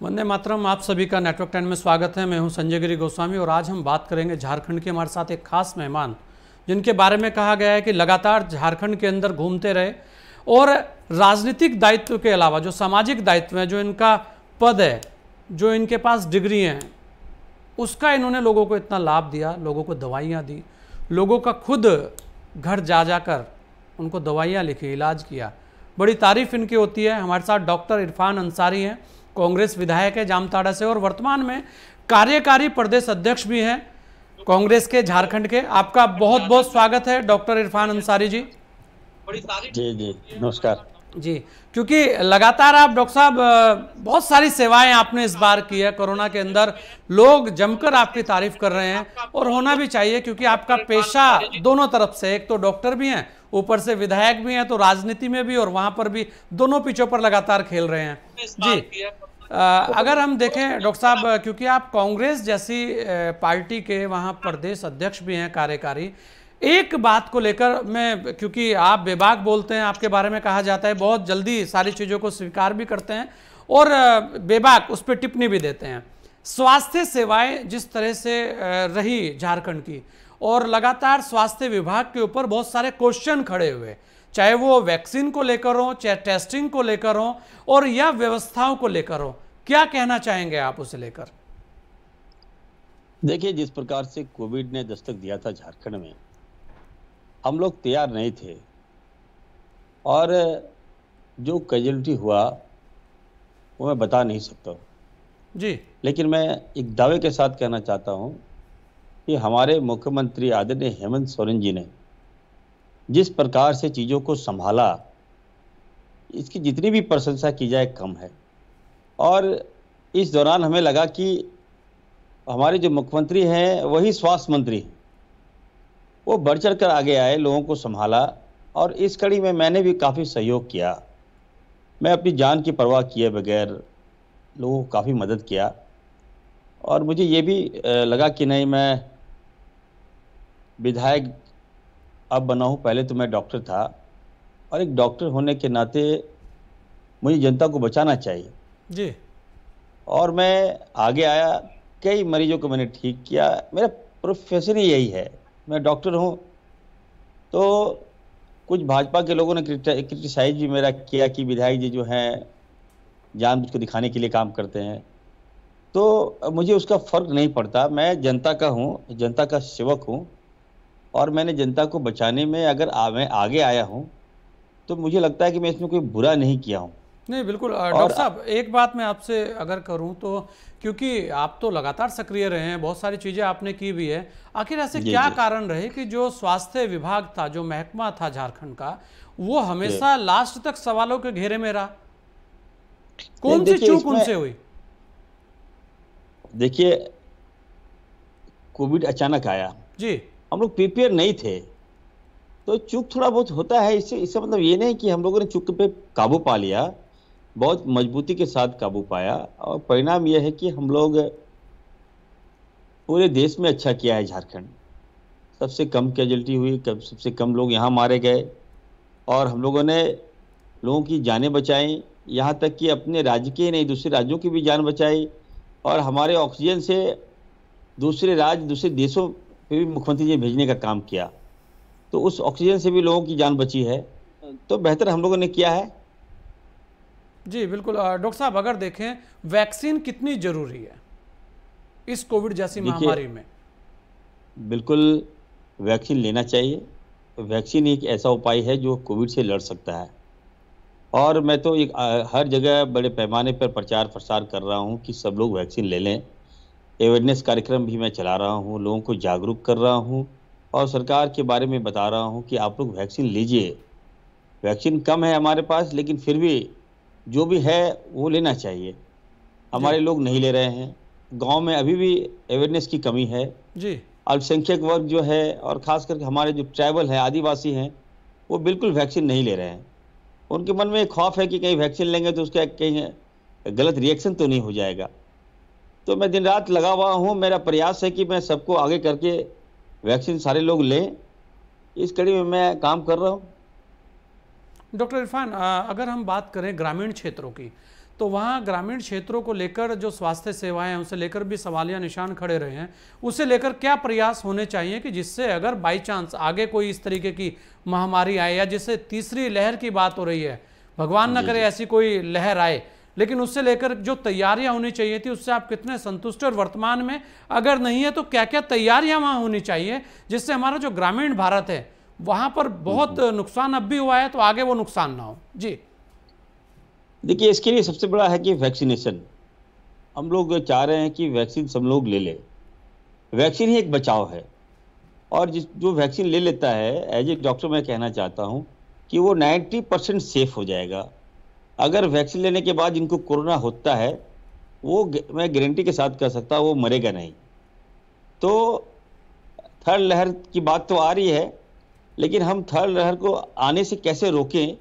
वंदे मातरम। आप सभी का नेटवर्क 10 में स्वागत है। मैं हूं संजय गिरी गोस्वामी और आज हम बात करेंगे झारखंड के। हमारे साथ एक खास मेहमान जिनके बारे में कहा गया है कि लगातार झारखंड के अंदर घूमते रहे और राजनीतिक दायित्व के अलावा जो सामाजिक दायित्व है, जो इनका पद है, जो इनके पास डिग्री हैं, उसका इन्होंने लोगों को इतना लाभ दिया, लोगों को दवाइयाँ दी, लोगों का खुद घर जा जाकर उनको दवाइयाँ लिखी, इलाज किया। बड़ी तारीफ इनकी होती है। हमारे साथ डॉक्टर इरफान अंसारी हैं, कांग्रेस विधायक है जामताड़ा से और वर्तमान में कार्यकारी प्रदेश अध्यक्ष भी हैं कांग्रेस के झारखंड के। आपका बहुत बहुत स्वागत है डॉक्टर इरफान अंसारी जी। जी नमस्कार जी, क्योंकि लगातार आप डॉक्टर साहब बहुत सारी सेवाएं आपने इस बार की है। कोरोना के अंदर लोग जमकर आपकी तारीफ कर रहे हैं और होना भी चाहिए, क्योंकि आपका पेशा दोनों तरफ से, एक तो डॉक्टर भी हैं, ऊपर से विधायक भी हैं, तो राजनीति में भी और वहां पर भी दोनों पिचों पर लगातार खेल रहे हैं जी। अगर हम देखें डॉक्टर साहब, क्योंकि आप कांग्रेस जैसी पार्टी के वहां प्रदेश अध्यक्ष भी हैं, कार्यकारी, एक बात को लेकर मैं, क्योंकि आप बेबाक बोलते हैं, आपके बारे में कहा जाता है बहुत जल्दी सारी चीज़ों को स्वीकार भी करते हैं और बेबाक उस पर टिप्पणी भी देते हैं। स्वास्थ्य सेवाएं जिस तरह से रही झारखंड की, और लगातार स्वास्थ्य विभाग के ऊपर बहुत सारे क्वेश्चन खड़े हुए, चाहे वो वैक्सीन को लेकर हो, चाहे टेस्टिंग को लेकर हो और या व्यवस्थाओं को लेकर हो, क्या कहना चाहेंगे आप उसे लेकर? देखिए, जिस प्रकार से कोविड ने दस्तक दिया था झारखंड में, हम लोग तैयार नहीं थे और जो कैजुअलिटी हुआ वो मैं बता नहीं सकता जी। लेकिन मैं एक दावे के साथ कहना चाहता हूं कि हमारे मुख्यमंत्री आदरणीय हेमंत सोरेन जी ने जिस प्रकार से चीज़ों को संभाला, इसकी जितनी भी प्रशंसा की जाए कम है। और इस दौरान हमें लगा कि हमारे जो मुख्यमंत्री हैं वही स्वास्थ्य मंत्री हैं, वो बढ़ चढ़ कर आगे आए, लोगों को संभाला और इस कड़ी में मैंने भी काफ़ी सहयोग किया। मैं अपनी जान की परवाह किए बगैर लोगों को काफ़ी मदद किया और मुझे ये भी लगा कि नहीं, मैं विधायक अब बना हूँ, पहले तो मैं डॉक्टर था और एक डॉक्टर होने के नाते मुझे जनता को बचाना चाहिए जी। और मैं आगे आया, कई मरीजों को मैंने ठीक किया। मेरा प्रोफेशन ही यही है, मैं डॉक्टर हूँ। तो कुछ भाजपा के लोगों ने क्रिटिसाइज भी मेरा किया कि विधायक जी जो हैं जानबूझ को दिखाने के लिए काम करते हैं। तो मुझे उसका फर्क नहीं पड़ता, मैं जनता का हूँ, जनता का सेवक हूँ और मैंने जनता को बचाने में अगर मैं आगे आया हूँ तो मुझे लगता है कि मैं इसमें कोई बुरा नहीं किया हूँ। नहीं, बिल्कुल डॉक्टर साहब, एक बात मैं आपसे अगर करूं तो, क्योंकि आप तो लगातार सक्रिय रहे हैं, बहुत सारी चीज़ें आपने की भी है, आखिर ऐसे क्या कारण रहे कि जो स्वास्थ्य विभाग था, जो महकमा था झारखंड का, वो हमेशा लास्ट तक सवालों के घेरे में रहा? कौन सी चूक उनसे हुई? देखिए, कोविड अचानक आया जी, हम लोग प्रिपेयर नहीं थे, तो चूक थोड़ा बहुत होता है। इससे मतलब ये नहीं कि हम लोगों ने चूक पे काबू पा लिया, बहुत मजबूती के साथ काबू पाया और परिणाम यह है कि हम लोग पूरे देश में अच्छा किया है। झारखंड सबसे कम कैजुअलिटी हुई, सबसे कम लोग यहाँ मारे गए और हम लोगों ने लोगों की जानें बचाई, यहाँ तक कि अपने राज्य के नहीं दूसरे राज्यों की भी जान बचाई और हमारे ऑक्सीजन से दूसरे राज्य, दूसरे देशों पे भी मुख्यमंत्री जी भेजने का काम किया, तो उस ऑक्सीजन से भी लोगों की जान बची है। तो बेहतर हम लोगों ने किया है। जी बिल्कुल। डॉक्टर साहब, अगर देखें वैक्सीन कितनी जरूरी है इस कोविड जैसी महामारी में? बिल्कुल वैक्सीन लेना चाहिए। वैक्सीन एक ऐसा उपाय है जो कोविड से लड़ सकता है और मैं तो एक हर जगह बड़े पैमाने पर प्रचार प्रसार कर रहा हूं कि सब लोग वैक्सीन ले लें। अवेयरनेस कार्यक्रम भी मैं चला रहा हूं, लोगों को जागरूक कर रहा हूं और सरकार के बारे में बता रहा हूं कि आप लोग वैक्सीन लीजिए। वैक्सीन कम है हमारे पास, लेकिन फिर भी जो भी है वो लेना चाहिए। हमारे लोग नहीं ले रहे हैं, गांव में अभी भी अवेयरनेस की कमी है जी। अल्पसंख्यक वर्ग जो है और ख़ास करके हमारे जो ट्राइबल है, आदिवासी हैं, वो बिल्कुल वैक्सीन नहीं ले रहे हैं। उनके मन में एक खौफ है कि कहीं वैक्सीन लेंगे तो उसका कहीं गलत रिएक्शन तो नहीं हो जाएगा। तो मैं दिन रात लगा हुआ हूँ, मेरा प्रयास है कि मैं सबको आगे करके वैक्सीन सारे लोग लें। इस कड़ी में मैं काम कर रहा हूँ। डॉक्टर इरफान, अगर हम बात करें ग्रामीण क्षेत्रों की, तो वहाँ ग्रामीण क्षेत्रों को लेकर जो स्वास्थ्य सेवाएं हैं उसे लेकर भी सवालिया निशान खड़े रहे हैं। उसे लेकर क्या प्रयास होने चाहिए कि जिससे अगर बाई चांस आगे कोई इस तरीके की महामारी आए, या जिससे तीसरी लहर की बात हो रही है, भगवान ना करे ऐसी कोई लहर आए, लेकिन उससे लेकर जो तैयारियां होनी चाहिए थी उससे आप कितने संतुष्ट और वर्तमान में अगर नहीं है तो क्या क्या तैयारियां वहां होनी चाहिए जिससे हमारा जो ग्रामीण भारत है वहां पर बहुत नुकसान अब भी हुआ है तो आगे वो नुकसान ना हो? जी देखिए, इसके लिए सबसे बड़ा है कि वैक्सीनेशन। हम लोग चाह रहे हैं कि वैक्सीन सब लोग ले लें। वैक्सीन ही एक बचाव है, और जो वैक्सीन ले लेता है, एज ए डॉक्टर मैं कहना चाहता हूं कि वो 90% सेफ हो जाएगा। अगर वैक्सीन लेने के बाद जिनको कोरोना होता है वो मैं गारंटी के साथ कह सकता हूँ वो मरेगा नहीं। तो थर्ड लहर की बात तो आ रही है, लेकिन हम थर्ड लहर को आने से कैसे रोकें,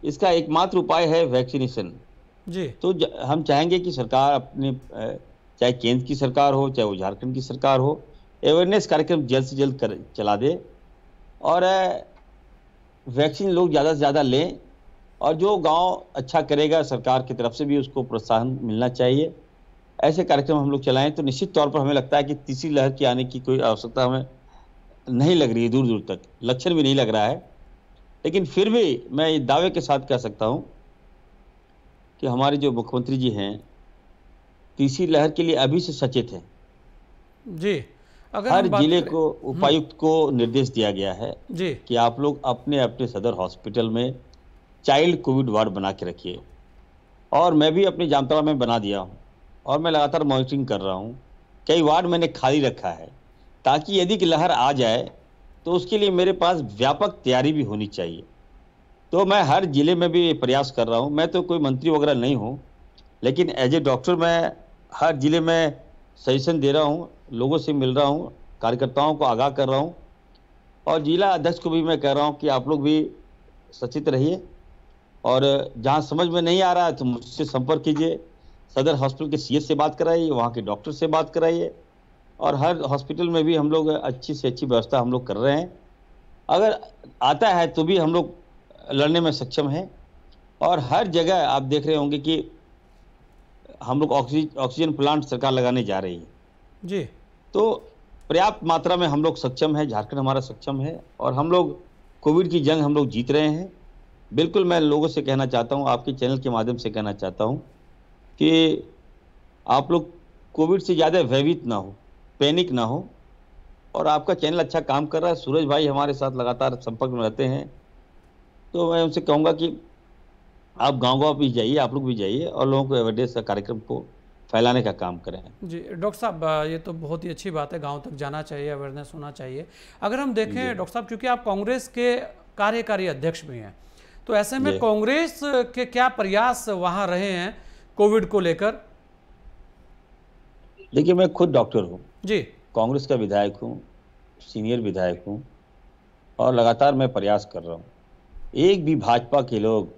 इसका एकमात्र उपाय है वैक्सीनेशन जी। तो हम चाहेंगे कि सरकार अपने, चाहे केंद्र की सरकार हो चाहे वो झारखंड की सरकार हो, अवेयरनेस कार्यक्रम जल्द से जल्द चला दे और वैक्सीन लोग ज़्यादा से ज़्यादा लें। और जो गांव अच्छा करेगा सरकार की तरफ से भी उसको प्रोत्साहन मिलना चाहिए। ऐसे कार्यक्रम हम लोग चलाएं तो निश्चित तौर पर हमें लगता है कि तीसरी लहर की आने की कोई आवश्यकता हमें नहीं लग रही है, दूर दूर तक लक्षण भी नहीं लग रहा है। लेकिन फिर भी मैं ये दावे के साथ कह सकता हूं कि हमारे जो मुख्यमंत्री जी हैं तीसरी लहर के लिए अभी से सचेत हैं जी। अगर हर जिले को उपायुक्त को निर्देश दिया गया है जी कि आप लोग अपने अपने सदर हॉस्पिटल में चाइल्ड कोविड वार्ड बना के रखिए। और मैं भी अपने जामताड़ा में बना दिया हूं और मैं लगातार मॉनिटरिंग कर रहा हूं। कई वार्ड मैंने खाली रखा है ताकि यदि लहर आ जाए तो उसके लिए मेरे पास व्यापक तैयारी भी होनी चाहिए। तो मैं हर जिले में भी प्रयास कर रहा हूं। मैं तो कोई मंत्री वगैरह नहीं हूं, लेकिन एज ए डॉक्टर मैं हर जिले में सजेशन दे रहा हूं, लोगों से मिल रहा हूं, कार्यकर्ताओं को आगाह कर रहा हूं और जिला अध्यक्ष को भी मैं कह रहा हूं कि आप लोग भी सचेत रहिए और जहां समझ में नहीं आ रहा है तो मुझसे संपर्क कीजिए। सदर हॉस्पिटल के सीएच से बात कराइए, वहाँ के डॉक्टर से बात कराइए और हर हॉस्पिटल में भी हम लोग अच्छी से अच्छी व्यवस्था हम लोग कर रहे हैं। अगर आता है तो भी हम लोग लड़ने में सक्षम हैं। और हर जगह आप देख रहे होंगे कि हम लोग ऑक्सीजन प्लांट सरकार लगाने जा रही है जी। तो पर्याप्त मात्रा में हम लोग सक्षम है, झारखंड हमारा सक्षम है और हम लोग कोविड की जंग हम लोग जीत रहे हैं। बिल्कुल मैं लोगों से कहना चाहता हूं, आपके चैनल के माध्यम से कहना चाहता हूं कि आप लोग कोविड से ज़्यादा भयभीत ना हो, पैनिक ना हो। और आपका चैनल अच्छा काम कर रहा है, सूरज भाई हमारे साथ लगातार संपर्क में रहते हैं, तो मैं उनसे कहूँगा कि आप गाँव भी जाइए, आप लोग भी जाइए और लोगों को अवेयरनेस का कार्यक्रम को फैलाने का काम करें। जी डॉक्टर साहब, ये तो बहुत ही अच्छी बात है, गांव तक जाना चाहिए, अवेयरनेस होना चाहिए। अगर हम देखें डॉक्टर साहब, क्योंकि आप कांग्रेस के कार्यकारी अध्यक्ष भी हैं, तो ऐसे में कांग्रेस के क्या प्रयास वहां रहे हैं कोविड को लेकर? देखिए, मैं खुद डॉक्टर हूं जी, कांग्रेस का विधायक हूं, सीनियर विधायक हूं और लगातार मैं प्रयास कर रहा हूं। एक भी भाजपा के लोग,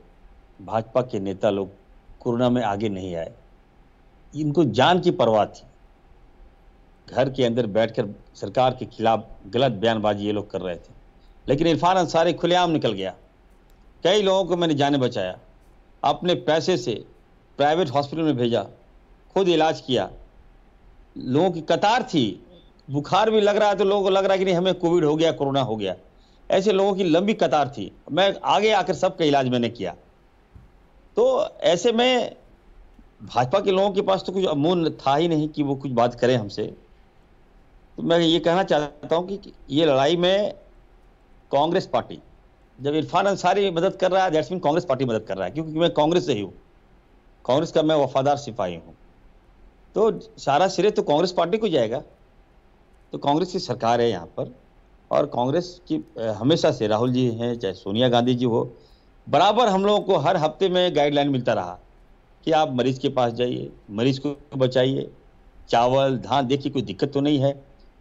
भाजपा के नेता लोग कोरोना में आगे नहीं आए। इनको जान की परवाह थी। घर के अंदर बैठकर सरकार के खिलाफ गलत बयानबाजी ये लोग कर रहे थे, लेकिन इरफान अंसारी खुलेआम निकल गया। कई लोगों को मैंने जाने बचाया, अपने पैसे से प्राइवेट हॉस्पिटल में भेजा, खुद इलाज किया। लोगों की कतार थी, बुखार भी लग रहा है तो लोगों को लग रहा है कि नहीं हमें कोविड हो गया, कोरोना हो गया। ऐसे लोगों की लंबी कतार थी, मैं आगे आकर सबका इलाज मैंने किया। तो ऐसे में भाजपा के लोगों के पास तो कुछ अमूल्य था ही नहीं कि वो कुछ बात करें हमसे। तो मैं ये कहना चाहता हूं कि ये लड़ाई में कांग्रेस पार्टी, जब इरफान अंसारी मदद कर रहा है दैट्स मीन कांग्रेस पार्टी मदद कर रहा है, क्योंकि मैं कांग्रेस से ही हूँ, कांग्रेस का मैं वफादार सिपाही हूँ। तो सारा श्रेय तो कांग्रेस पार्टी को जाएगा। तो कांग्रेस की सरकार है यहाँ पर और कांग्रेस की हमेशा से राहुल जी हैं चाहे सोनिया गांधी जी हो, बराबर हम लोगों को हर हफ्ते में गाइडलाइन मिलता रहा कि आप मरीज के पास जाइए, मरीज को बचाइए, चावल धान, देखिए कोई दिक्कत तो नहीं है।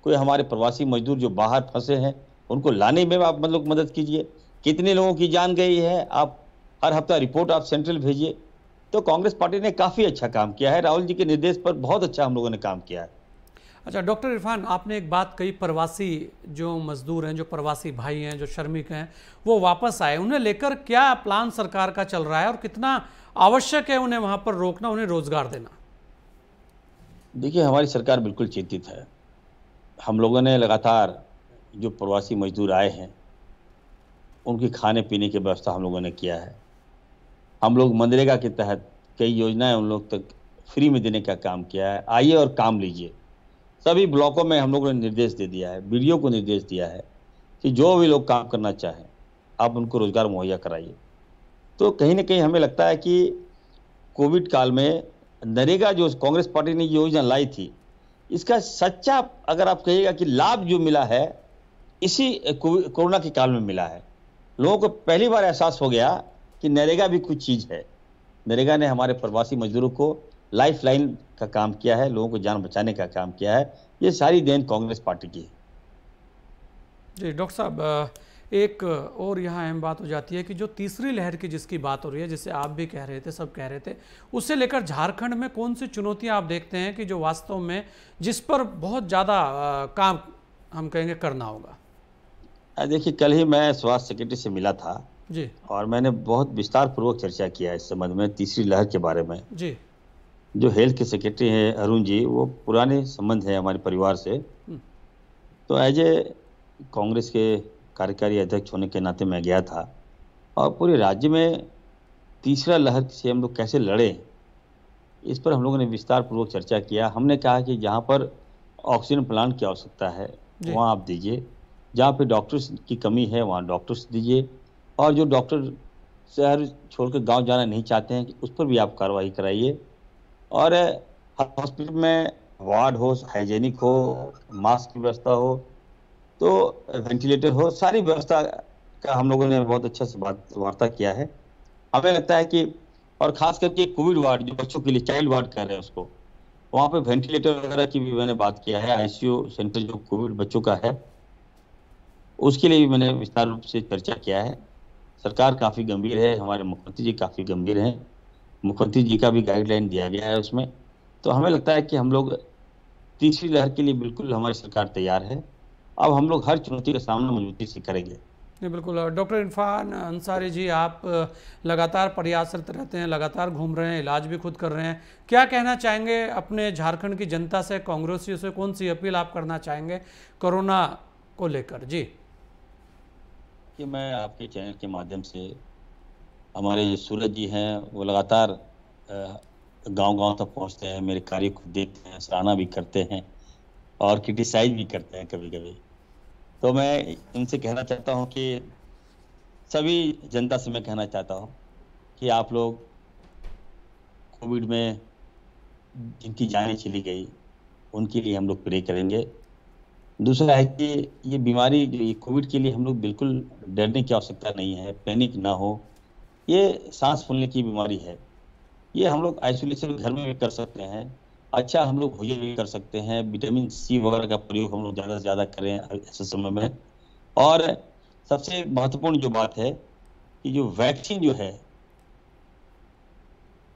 कोई हमारे प्रवासी मजदूर जो बाहर फंसे हैं उनको लाने में आप मतलब मदद कीजिए। कितने लोगों की जान गई है, आप हर हफ्ता रिपोर्ट आप सेंट्रल भेजिए। तो कांग्रेस पार्टी ने काफ़ी अच्छा काम किया है, राहुल जी के निर्देश पर बहुत अच्छा हम लोगों ने काम किया है। अच्छा डॉक्टर इरफान, आपने एक बात कही, प्रवासी जो मजदूर हैं, जो प्रवासी भाई हैं, जो श्रमिक हैं, वो वापस आए, उन्हें लेकर क्या प्लान सरकार का चल रहा है और कितना आवश्यक है उन्हें वहां पर रोकना, उन्हें रोजगार देना? देखिए, हमारी सरकार बिल्कुल चिंतित है। हम लोगों ने लगातार जो प्रवासी मजदूर आए हैं उनके खाने पीने की व्यवस्था हम लोगों ने किया है। हम लोग मनरेगा के तहत कई योजनाएं उन लोग तक फ्री में देने का काम किया है। आइए और काम लीजिए। सभी ब्लॉकों में हम लोगों ने निर्देश दे दिया है, बीडीओ को निर्देश दिया है कि जो भी लोग काम करना चाहें आप उनको रोजगार मुहैया कराइए। तो कहीं ना कहीं हमें लगता है कि कोविड काल में नरेगा जो कांग्रेस पार्टी ने योजना लाई थी, इसका सच्चा अगर आप कहिएगा कि लाभ जो मिला है इसी कोरोना के काल में मिला है। लोगों को पहली बार एहसास हो गया कि नरेगा भी कुछ चीज़ है। नरेगा ने हमारे प्रवासी मजदूरों को लाइफ लाइन का काम किया है, लोगों को जान बचाने का काम किया है। ये सारी देन कांग्रेस पार्टी की है। जी डॉक्टर साहब, एक और यहाँ अहम बात हो जाती है कि जो तीसरी लहर की जिसकी बात हो रही है, जिसे आप भी कह रहे थे, सब कह रहे थे, उससे लेकर झारखंड में कौन सी चुनौतियाँ आप देखते हैं कि जो वास्तव में जिस पर बहुत ज़्यादा काम हम कहेंगे करना होगा? देखिए, कल ही मैं स्वास्थ्य सेक्रेटरी से मिला था जी, और मैंने बहुत विस्तार पूर्वक चर्चा किया इस संबंध में, तीसरी लहर के बारे में। जी, जो हेल्थ के सेक्रेटरी हैं अरुण जी, वो पुराने संबंध है हमारे परिवार से। तो एज ए कांग्रेस के कार्यकारी अध्यक्ष होने के नाते मैं गया था और पूरे राज्य में तीसरा लहर से हम लोग कैसे लड़े, इस पर हम लोगों ने विस्तार पूर्वक चर्चा किया। हमने कहा कि जहाँ पर ऑक्सीजन प्लांट की आवश्यकता है वहाँ आप दीजिए, जहाँ पे डॉक्टर्स की कमी है वहाँ डॉक्टर्स दीजिए, और जो डॉक्टर शहर छोड़कर गांव जाना नहीं चाहते हैं उस पर भी आप कार्रवाई कराइए। और हॉस्पिटल में वार्ड हो, हाइजेनिक हो, मास्क की व्यवस्था हो, तो वेंटिलेटर हो, सारी व्यवस्था का हम लोगों ने बहुत अच्छा से वार्ता किया है। हमें लगता है कि और खास करके कोविड वार्ड जो बच्चों के लिए चाइल्ड वार्ड कर रहे हैं उसको, वहाँ पे वेंटिलेटर वगैरह की भी मैंने बात किया है। आईसीयू सेंटर जो कोविड बच्चों का है उसके लिए भी मैंने विस्तार रूप से चर्चा किया है। सरकार काफ़ी गंभीर है, हमारे मुख्यमंत्री जी काफ़ी गंभीर हैं, मुख्यमंत्री जी का भी गाइडलाइन दिया गया है उसमें। तो हमें लगता है कि हम लोग तीसरी लहर के लिए बिल्कुल हमारी सरकार तैयार है। अब हम लोग हर चुनौती का सामना मजबूती से करेंगे। नहीं बिल्कुल। डॉक्टर इरफान अंसारी जी, आप लगातार प्रयासरत रहते हैं, लगातार घूम रहे हैं, इलाज भी खुद कर रहे हैं, क्या कहना चाहेंगे अपने झारखंड की जनता से, कांग्रेसियों से, कौन सी अपील आप करना चाहेंगे कोरोना को लेकर? जी, कि मैं आपके चैनल के माध्यम से, हमारे सूरज जी हैं वो लगातार गांव-गांव तक पहुंचते हैं, मेरे कार्य को देखते हैं, सराहना भी करते हैं और क्रिटिसाइज भी करते हैं कभी-कभी। तो मैं उनसे कहना चाहता हूं कि सभी जनता से मैं कहना चाहता हूं कि आप लोग कोविड में जिनकी जानें चली गई उनके लिए हम लोग प्रे करेंगे। दूसरा है कि ये बीमारी जो ये कोविड के लिए हम लोग बिल्कुल डरने की आवश्यकता नहीं है, पैनिक ना हो। ये सांस फूलने की बीमारी है, ये हम लोग आइसोलेशन घर में भी कर सकते हैं, अच्छा हम लोग भोजन भी कर सकते हैं, विटामिन सी वगैरह का प्रयोग हम लोग ज़्यादा से ज़्यादा करें ऐसे समय में। और सबसे महत्वपूर्ण जो बात है कि जो वैक्सीन जो है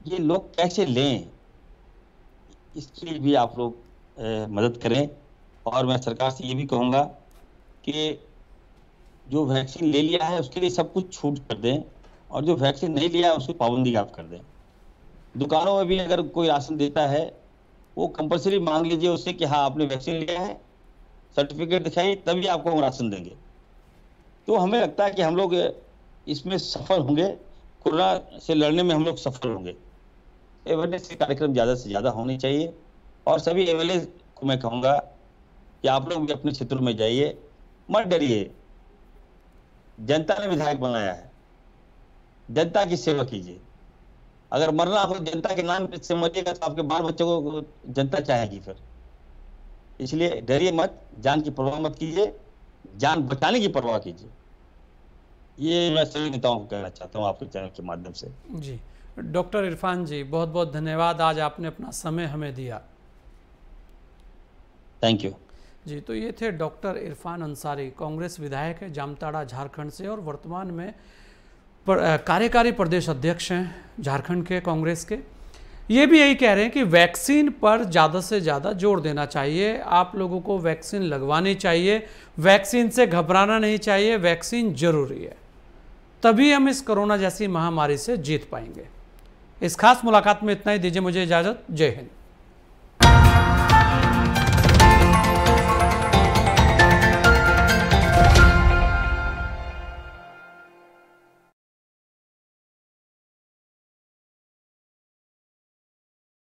ये लोग कैसे लें, इसके लिए भी आप लोग मदद करें। और मैं सरकार से ये भी कहूँगा कि जो वैक्सीन ले लिया है उसके लिए सब कुछ छूट कर दें, और जो वैक्सीन नहीं लिया है उसकी पाबंदी आप कर दें। दुकानों में भी अगर कोई राशन देता है वो कंपलसरी मांग लीजिए उससे कि हाँ आपने वैक्सीन लिया है, सर्टिफिकेट दिखाइए तभी आपको हम राशन देंगे। तो हमें लगता है कि हम लोग इसमें सफल होंगे, कोरोना से लड़ने में हम लोग सफल होंगे। अवेयरनेस के कार्यक्रम ज़्यादा से ज़्यादा होने चाहिए, और सभी एमएलए को मैं कहूँगा कि आप लोग भी अपने क्षेत्रों में जाइए, मत डरिए। जनता ने विधायक बनाया है, जनता की सेवा कीजिए। अगर मरना हो जनता के नाम से मरिएगा तो आपके बाल बच्चों को जनता चाहेगी फिर। इसलिए डरिए मत, जान की परवाह मत कीजिए, जान बचाने की परवाह कीजिए। ये मैं सभी नेताओं को कहना चाहता हूँ आपके चैनल के माध्यम से। जी डॉक्टर इरफान जी, बहुत बहुत धन्यवाद, आज आपने अपना समय हमें दिया। थैंक यू जी। तो ये थे डॉक्टर इरफान अंसारी, कांग्रेस विधायक है जामताड़ा झारखंड से, और वर्तमान में कार्यकारी प्रदेश अध्यक्ष हैं झारखंड के कांग्रेस के। ये भी यही कह रहे हैं कि वैक्सीन पर ज़्यादा से ज़्यादा जोर देना चाहिए, आप लोगों को वैक्सीन लगवानी चाहिए, वैक्सीन से घबराना नहीं चाहिए, वैक्सीन जरूरी है, तभी हम इस कोरोना जैसी महामारी से जीत पाएंगे। इस खास मुलाकात में इतना ही, दीजिए मुझे इजाज़त। जय हिंद।